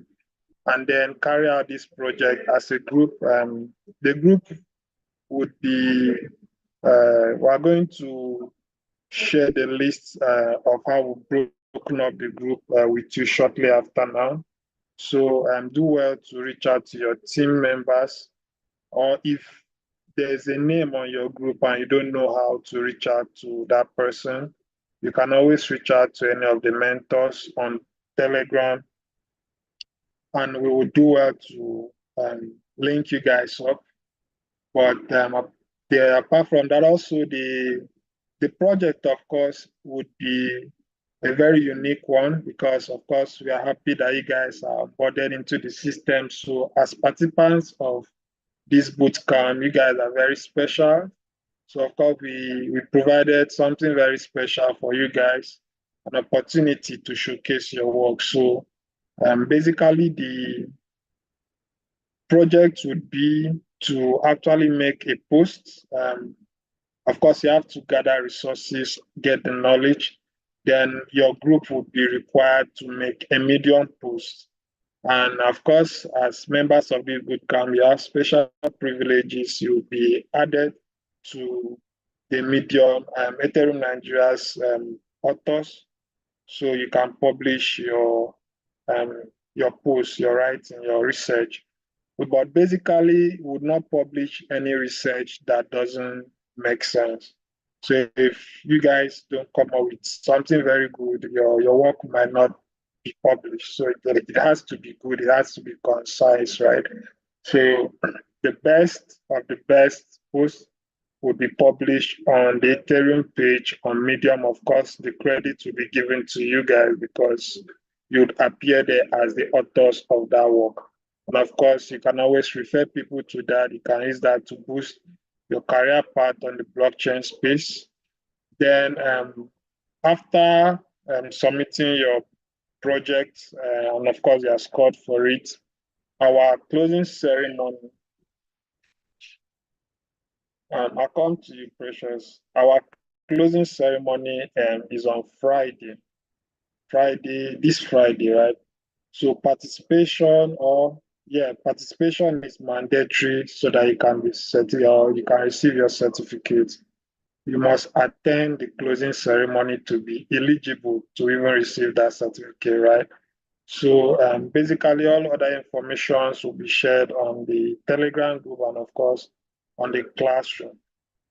and then carry out this project as a group. The group would be, we're going to share the list of how we've broken up the group with you shortly after now. So do well to reach out to your team members, or if there's a name on your group and you don't know how to reach out to that person, you can always reach out to any of the mentors on Telegram, and we will do well to link you guys up. But apart from that, also the project, of course, would be a very unique one because, of course, we are happy that you guys are boarded into the system. So, as participants of this bootcamp, you guys are very special. So of course, we provided something very special for you guys, an opportunity to showcase your work. So basically, the project would be to actually make a post Of course, you have to gather resources, get the knowledge. Then your group would be required to make a Medium post. And of course, as members of this bootcamp, you have special privileges. You'll be added to the Medium Ethereum Nigeria's authors, so you can publish your posts, your writing, your research. But basically, we would not publish any research that doesn't make sense. So if you guys don't come up with something very good, your work might not be published. So it has to be good, it has to be concise, right? So the best of the best posts would be published on the Ethereum page on Medium. Of course, the credit will be given to you guys because you'd appear there as the authors of that work. And of course, you can always refer people to that. You can use that to boost your career path on the blockchain space. Then after submitting your project, and of course you are scored for it, our closing ceremony, I'll come to you, Precious. Our closing ceremony is on Friday. This Friday, right? So participation is mandatory so that you can be certified, you can receive your certificate. You must attend the closing ceremony to be eligible to even receive that certificate, right? So basically all other informations will be shared on the Telegram group and of course on the classroom.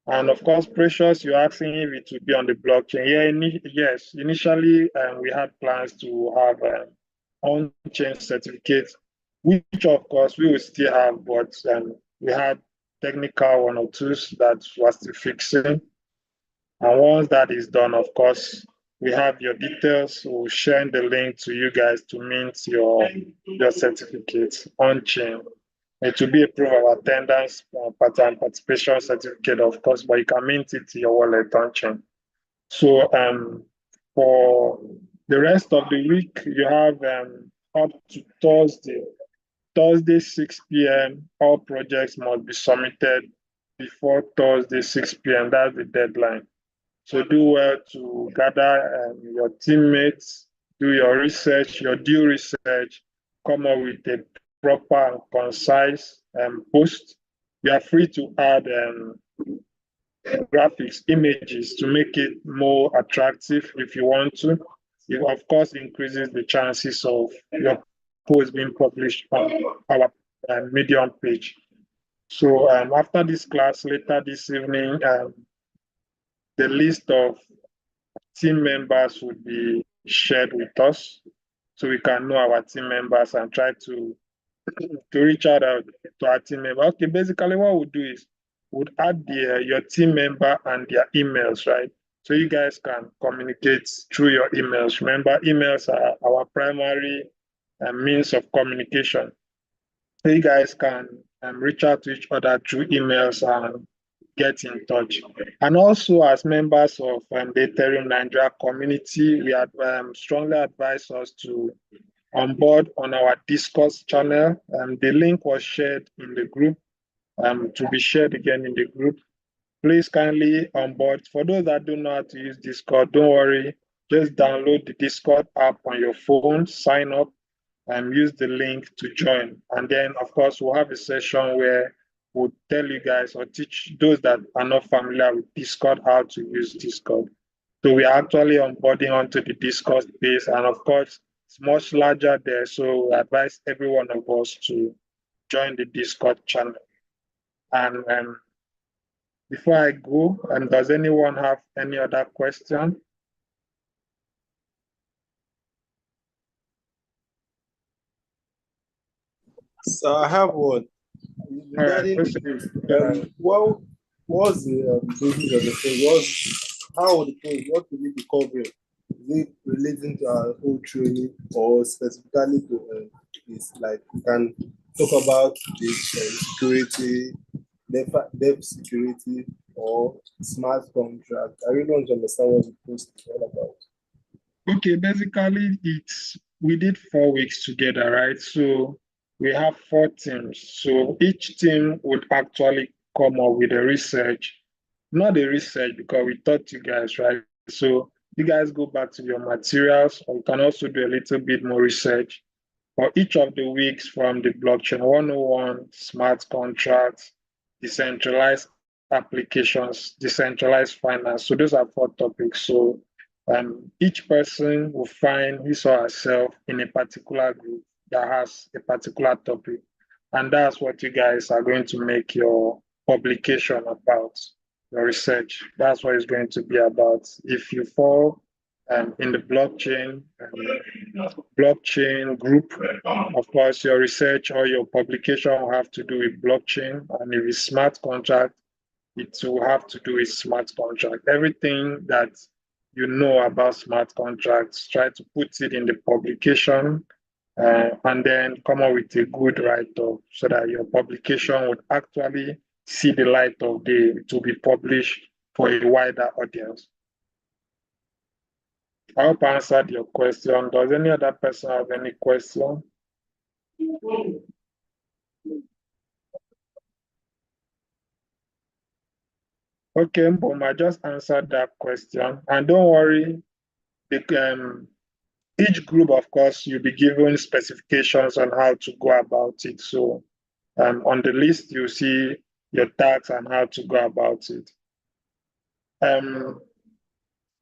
And of course, Precious, you're asking if it will be on the blockchain. Yes, initially we had plans to have on-chain certificates, which of course we will still have, but we had technical one or two that was still fixing. And once that is done, of course, we have your details. We'll share the link to you guys to mint your certificate on-chain. It will be a proof of attendance, pattern participation certificate, of course, but you can mint it to your wallet on-chain. So for the rest of the week, you have up to Thursday 6 p.m. All projects must be submitted before Thursday 6 p.m. That's the deadline. So do well to gather your teammates, do your research, your due research, come up with a proper and concise post. You are free to add graphics, images to make it more attractive if you want to. It, of course, increases the chances of your post being published on our Medium page. So after this class, later this evening, the list of team members would be shared with us so we can know our team members and try to reach out to our team member. Okay, basically what we'll do is we'll add your team member and their emails, right? So you guys can communicate through your emails. Remember, emails are our primary means of communication. So you guys can reach out to each other through emails and get in touch. And also as members of the Ethereum Nigeria community, we strongly advise us to onboard on our Discord channel. The link was shared in the group, to be shared again in the group. Please kindly onboard. For those that don't know how to use Discord, don't worry. Just download the Discord app on your phone, sign up, and use the link to join. And then, of course, we'll have a session where we'll tell you guys or teach those that are not familiar with Discord how to use Discord. So we are actually onboarding onto the Discord space. And of course, it's much larger there. So we advise every one of us to join the Discord channel. And before I go, does anyone have any other question? So I have one. Regarding what was the basis of the thing? How would what will it be covering? Is it relating to our whole training or specifically to is like we can talk about the security, debt security or smart contract? I really want to understand what the post is all about. Okay, basically we did 4 weeks together, right? So we have 4 teams. So each team would actually come up with a research not the research, because we taught you guys, right? So you guys go back to your materials, or you can also do a little bit more research for each of the weeks from the blockchain 101, smart contracts, decentralized applications, decentralized finance. So those are 4 topics. So each person will find his or herself in a particular group that has a particular topic. And that's what you guys are going to make your publication about, your research. That's what it's going to be about. If you fall in the blockchain group, of course, your research or your publication will have to do with blockchain. And if it's smart contract, it will have to do with smart contract. Everything that you know about smart contracts, try to put it in the publication and then come up with a good write-up so that your publication would actually see the light of day to be published for a wider audience. I hope I answered your question. Does any other person have any question? Okay, Mbom, I just answered that question. And don't worry, each group, of course, you'll be given specifications on how to go about it. So on the list, you see your tasks and how to go about it.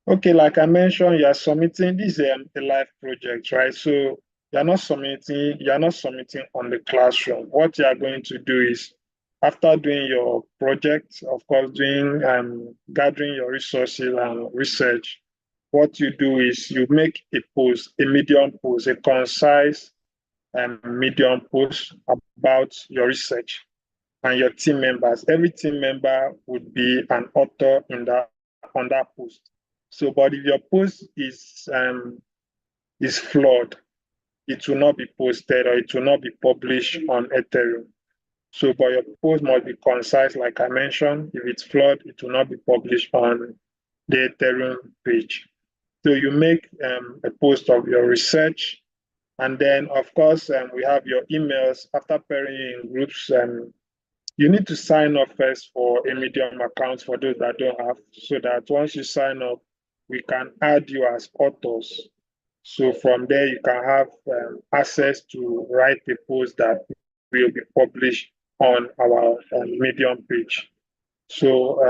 Okay, like I mentioned, you are submitting this is a live project, right? So you're not submitting on the classroom. What you are going to do is after doing your project, of course, doing gathering your resources and research, what you do is you make a post, a Medium post, a concise Medium post about your research and your team members. Every team member would be an author in that on that post. So, but if your post is flawed, it will not be posted or it will not be published on Ethereum. So, but your post must be concise, like I mentioned. If it's flawed, it will not be published on the Ethereum page. So you make a post of your research, and then of course we have your emails. After pairing you in groups, you need to sign up first for a Medium account for those that don't have, so that once you sign up, we can add you as authors. So from there, you can have access to write a post that will be published on our Medium page. So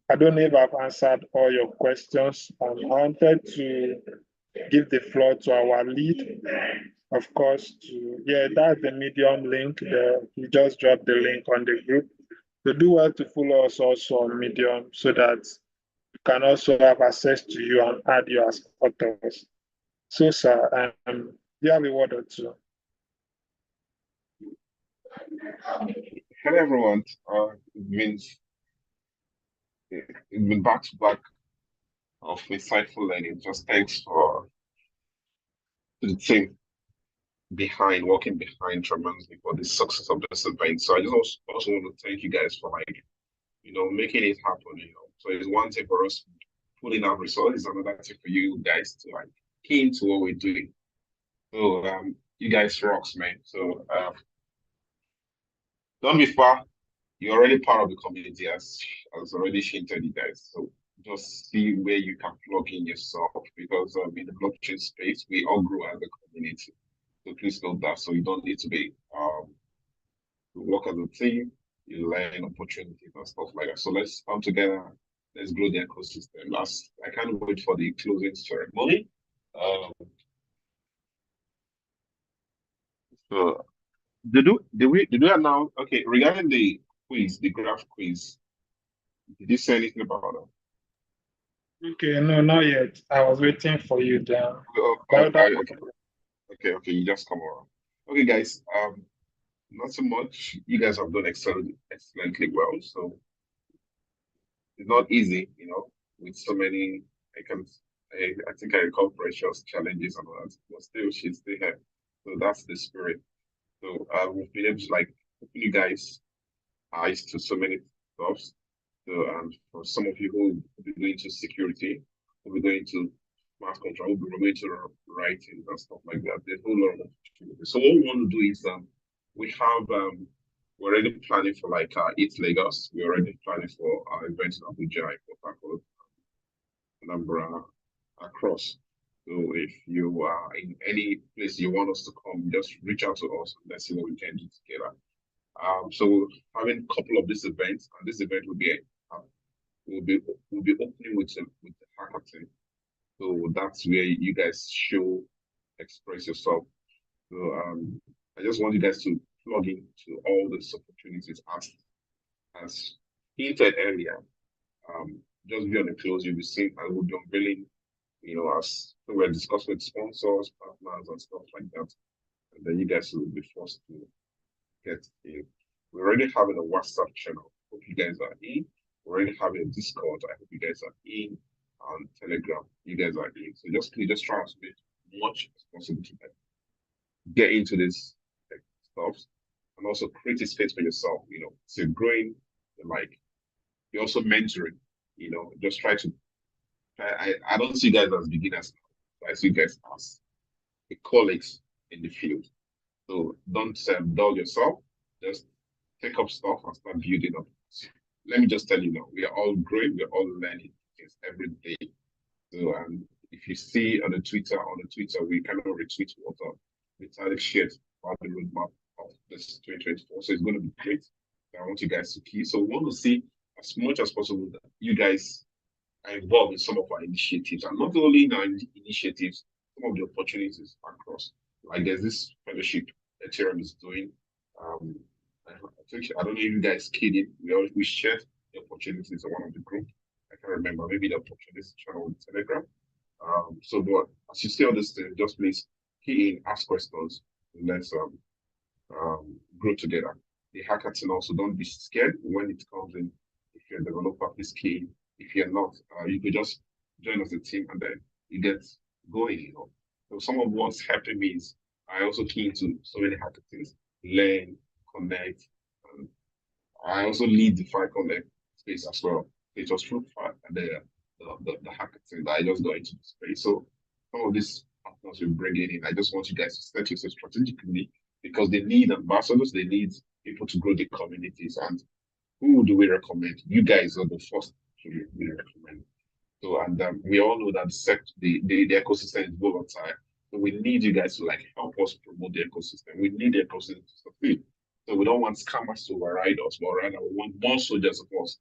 I don't know if I've answered all your questions. I wanted to give the floor to our lead, of course. That's the Medium link. He just dropped the link on the group. So do well to follow us also on Medium so that we can also have access to you and add you as authors. So, sir, you have a word or two. Hello, everyone. It's been back to back of insightful learning. Just thanks for the team working behind tremendously for the success of this event. So I just also want to thank you guys for making it happen. So it's one thing for us putting out results, it's another thing for you guys to key into what we're doing. So you guys rocks, man. So don't be far. You're already part of the community as already hinted you guys. So just see where you can plug in yourself, because in the blockchain space, we all grow as a community. So please note that. So you don't need to be to work as a team, you learn opportunities and stuff like that. So let's come together, let's grow the ecosystem. I can't wait for the closing ceremony. So did we announce, okay, regarding the quiz, the graph quiz, did you say anything about that? Okay, no, not yet. I was waiting for you there. Okay, you just come around. Okay, guys, not so much. You guys have done excellently well. So it's not easy, with so many. I think I recall precious challenges and all that, but still, she's still here. So that's the spirit. So we've been able to open you guys eyes to so many stuff. So for some of you who will be going to security, who will be going to smart control, who will be going to writing and stuff like that. There's a whole lot of opportunities. So what we want to do is we have we're already planning for like East Lagos. We're already planning for our events in Abuja, Port Harcourt, Anambra, across. So if you are in any place you want us to come, just reach out to us and let's see what we can do together. So having a couple of these events, and this event uh, will be will be opening with the hackathon. So that's where you guys show, express yourself. So I just want you guys to plug into all these opportunities as hinted earlier. Just be on the close, you'll be seeing I will be unveiling, as we're discussing with sponsors, partners, and stuff like that. And then you guys will be forced to get in. We're already having a WhatsApp channel. Hope you guys are in. We're already having a Discord. I hope you guys are in. And Telegram, you guys are in. So just try to make much as possible to get into this stuff and also create a space for yourself. So you're growing, you're also mentoring. Just try to. I don't see you guys as beginners now. I see you guys as colleagues in the field. So don't dull yourself. Just take up stuff and start building up. Let me just tell you now, we are all growing, we are all learning things every day. So if you see on the Twitter, we kind of retweet what Vitalik shared about the roadmap of this 2024. So it's going to be great. I want you guys to key. So we want to see as much as possible that you guys are involved in some of our initiatives, and not only in our initiatives, some of the opportunities across. Like there's this fellowship Ethereum is doing. I don't know if you guys kidding. We shared the opportunities in one of the group. I can't remember, maybe the opportunities channel on Telegram. But as you see all this thing, just please key in, ask questions, and let's grow together. The hackathon also, don't be scared when it comes in. If you're a developer, please key in. If you're not, you could just join us a team and then you get going. So some of what's helping me is I also key into so many hackathons, learn, connect. And I also lead the Fi Connect space as well. It was through the hackathon that I just got into the space. So some of these partners we bring in, I just want you guys to set yourself strategically because they need ambassadors, they need people to grow the communities. And who do we recommend? You guys are the first to be recommended. So, and we all know that the ecosystem is volatile. So we need you guys to help us promote the ecosystem. We need the ecosystem to succeed. So we don't want scammers to override us, but rather we want more soldiers of us,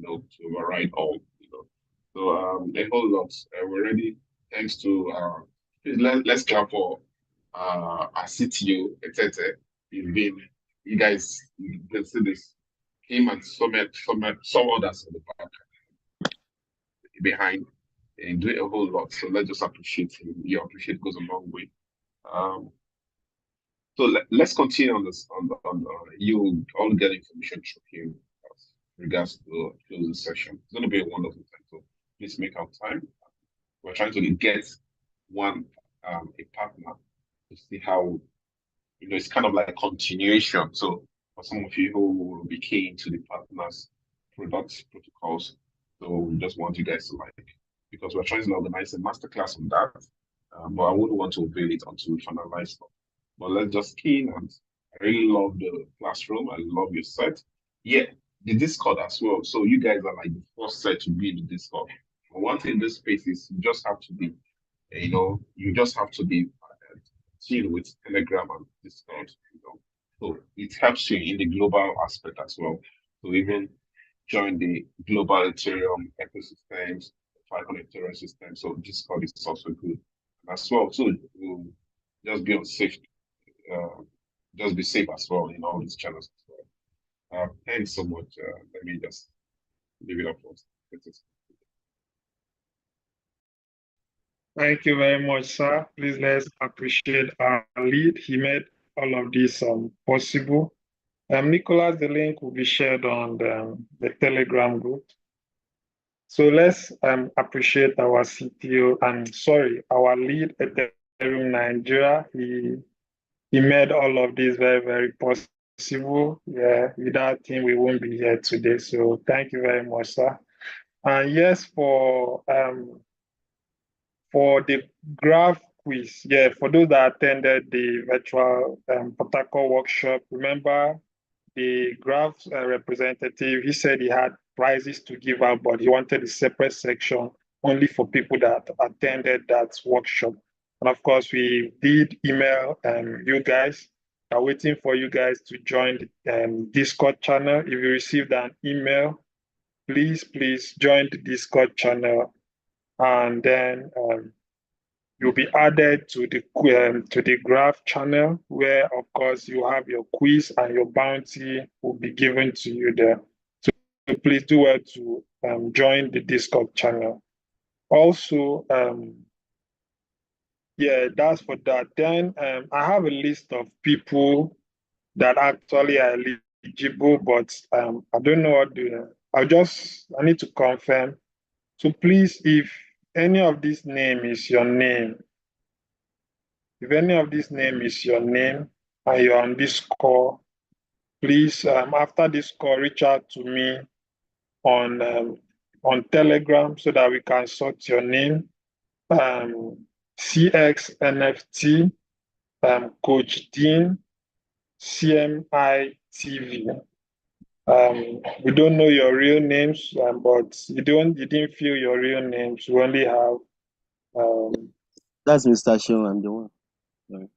to override all. So a whole lot. We're ready. Thanks to please let's clap for our CTO, etc. You guys, you can see this. Him and some others in the back behind and doing a whole lot. So let's just appreciate him. Your appreciate goes a long way. So let's continue on this. You all get information through him as regards to the closing session. It's going to be a wonderful time. So please make out time. We're trying to get a partner to see how it's kind of like a continuation. So for some of you who will be keen to the partners, products, protocols, so we just want you guys to because we're trying to organize a masterclass on that. But I wouldn't want to unveil it until we finalize stuff. But let's just keen, and I really love the classroom. I love your set. Yeah, the Discord as well. So you guys are the first set to be in the Discord. But one thing in this space is you just have to be, tuned with Telegram and Discord. So it helps you in the global aspect as well. So even join the global Ethereum ecosystems, the Ethereum system. So Discord is also good as well. So just be on safe, just be safe as well in all these channels as well. Thanks so much. Let me just leave it up for us. Thank you very much, sir. Please let's appreciate our lead. He made all of this possible. Nicholas, the link will be shared on the Telegram group. So let's appreciate our CTO our lead at Ethereum Nigeria. He made all of this very, very possible. Yeah, without him, we won't be here today. So thank you very much, sir. And yes, for the graph quiz, yeah, for those that attended the virtual Port Harcourt workshop, remember the graph representative, he said he had prizes to give out, but he wanted a separate section only for people that attended that workshop. And of course, we did email you guys. I'm waiting for you guys to join the Discord channel. If you received an email, please join the Discord channel, and then you'll be added to the graph channel, where of course you have your quiz and your bounty will be given to you there. So please do well to join the Discord channel. Also, yeah, that's for that. Then I have a list of people that actually are eligible, but I don't know what I need to confirm. So please, if any of this name is your name, if any of this name is your name and you're on this call, please, after this call, reach out to me on Telegram so that we can sort your name. CXNFT, Coach Dean, CMI TV. We don't know your real names, but you didn't fill your real names. We only have. That's Mr. Shehu, I'm the one. Sorry.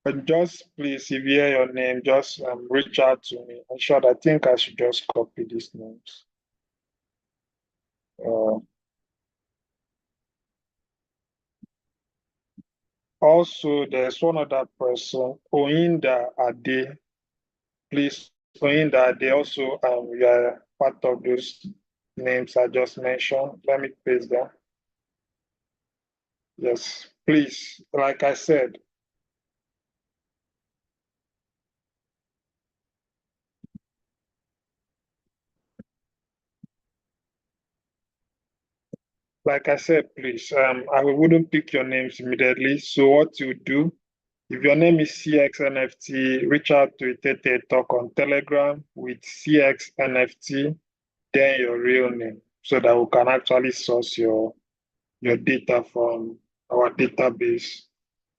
But just please, if you hear your name, just reach out to me. I'm sure. I think I should just copy these names. Also, there's one other person, Oyinda Ade. Please, Oyinda Ade, also you are part of those names I just mentioned. Let me paste them. Yes, please, like I said, please, I wouldn't pick your names immediately. So what you do, if your name is CXNFT, reach out to Itete Talk on Telegram with CXNFT, then your real name, so that we can actually source your data from our database.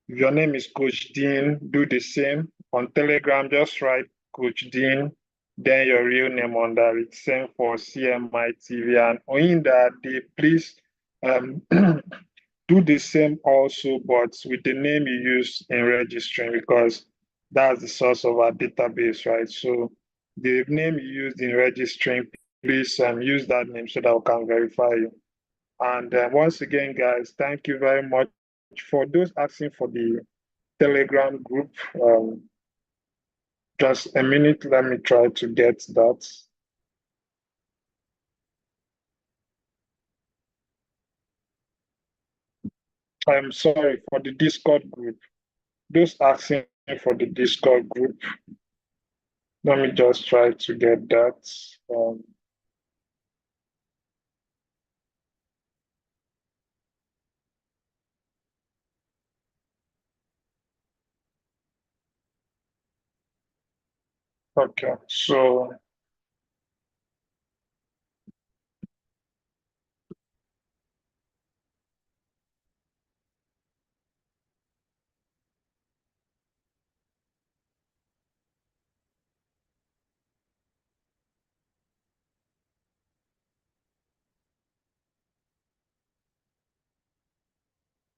If your name is Coach Dean, do the same. On Telegram, just write Coach Dean, then your real name under it. Same for CMI TV. And Oyinda, please do the same also, but with the name you use in registering, because that's the source of our database, right? So the name you used in registering, please use that name so that we can verify you. And once again, guys, thank you very much. For those asking for the Telegram group, just a minute, let me try to get that. I'm sorry, for the Discord group. Those asking for the Discord group, let me just try to get that. Okay, so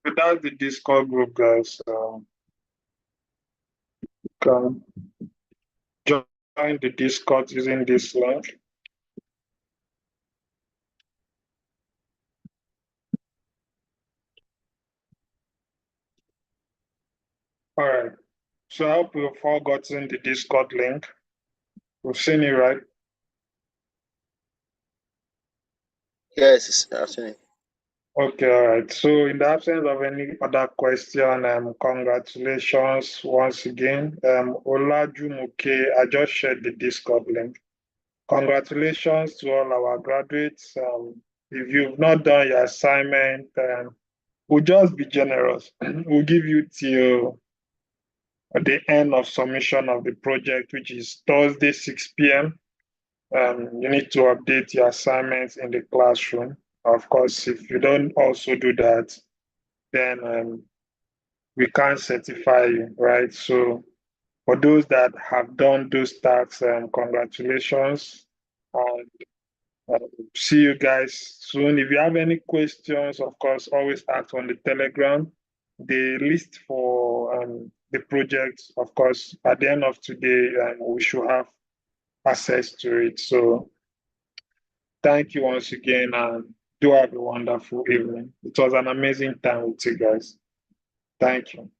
without the Discord group, guys, can join the Discord using this link. All right, so I hope you've all gotten the Discord link. We've seen it, right? Yes, I've seen it. Okay, all right. So in the absence of any other question, congratulations once again. Olajumuke, I just shared the Discord link. Congratulations to all our graduates. If you've not done your assignment, we'll just be generous. We'll give you till the end of submission of the project, which is Thursday, 6 p.m. You need to update your assignments in the classroom. Of course, if you don't also do that, then we can't certify you, right? So For those that have done those tasks, congratulations. And see you guys soon. If you have any questions, of course, always ask on the Telegram. The list for the project, of course, at the end of today, we should have access to it. So thank you once again, and do have a wonderful evening. It was an amazing time with you guys. Thank you.